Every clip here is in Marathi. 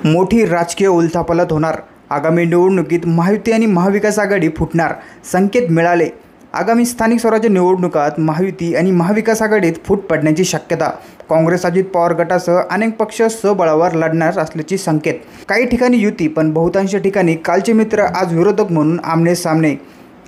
मोठी राजकीय उलथापालथ होणार। आगामी निवडणुकीत महायुती आणि महाविकास आघाडी फुटणार, संकेत मिळाले। आगामी स्थानिक स्वराज्य निवडणुकात महायुती आणि महाविकास आघाडीत फूट पडण्याची शक्यता। काँग्रेस अजित पवार गटासह अनेक पक्ष स्वबळावर लढणार असल्याचे संकेत। काही ठिकाणी युती, पण बहुतांश ठिकाणी कालचे मित्र आज विरोधक म्हणून आमने सामने।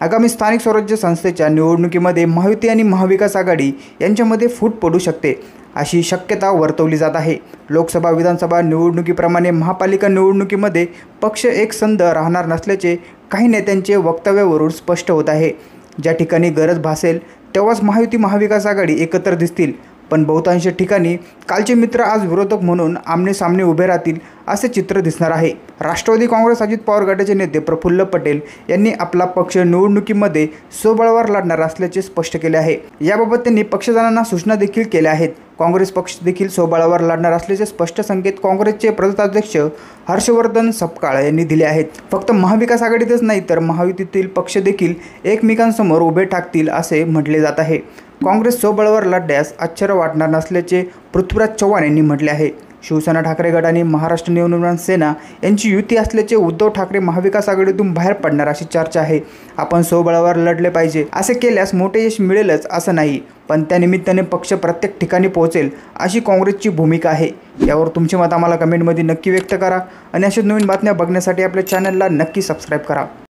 आगामी स्थानिक स्वराज्य संस्थेच्या निवडणुकीमध्ये महायुती आणि महाविकास आघाडी यांच्यामध्ये फूट पडू शकते, अशी शक्यता वर्तवली जात आहे। लोकसभा विधानसभा निवडणुकीप्रमाणे महापालिका निवडणुकीमध्ये पक्ष एकसंध राहणार नसल्याचे काही नेत्यांचे वक्तव्यावरून स्पष्ट होत आहे। ज्या ठिकाणी गरज भासेल तेव्हाच महायुती महाविकास आघाडी एकत्र दिसतील, पण बहुतांश ठिकाणी कालचे मित्र आज विरोधक म्हणून आमने सामने उभे राहतील, असे चित्र दिसणार आहे। राष्ट्रवादी काँग्रेस अजित पवार गटाचे नेते प्रफुल्ल पटेल यांनी आपला पक्ष निवडणुकीमध्ये स्वबळावर लढणार असल्याचे स्पष्ट केले आहे। याबाबत त्यांनी पक्षजनांना सूचना देखील केल्या आहेत। काँग्रेस पक्ष देखील स्वबळावर लढणार असल्याचे स्पष्ट संकेत काँग्रेसचे प्रदेशाध्यक्ष हर्षवर्धन सपकाळ यांनी दिले आहेत। फक्त महाविकास आघाडीतच नाही तर महायुतीतील पक्ष देखील एकमेकांसमोर उभे ठाकतील असे म्हटले जात आहे। काँग्रेस स्वबळावर लढण्यास आश्चर्य वाटणार नसल्याचे पृथ्वीराज चव्हाण यांनी म्हटले आहे। शिवसेना ठाकरे गट आणि महाराष्ट्र नवनिर्माण सेना यांची युती असल्याचे उद्धव ठाकरे महाविकास आघाडीतून बाहेर पडणार अशी चर्चा आहे। आपण स्वबळावर लढले पाहिजे, असे केल्यास मोठे यश मिळेलच असं नाही, पण त्यानिमित्ताने पक्ष प्रत्येक ठिकाणी पोहोचेल अशी काँग्रेसची भूमिका आहे। यावर तुमचे मत आम्हाला कमेंटमध्ये नक्की व्यक्त करा आणि अशाच नवीन बातम्या बघण्यासाठी आपल्या चॅनलला नक्की सबस्क्राईब करा।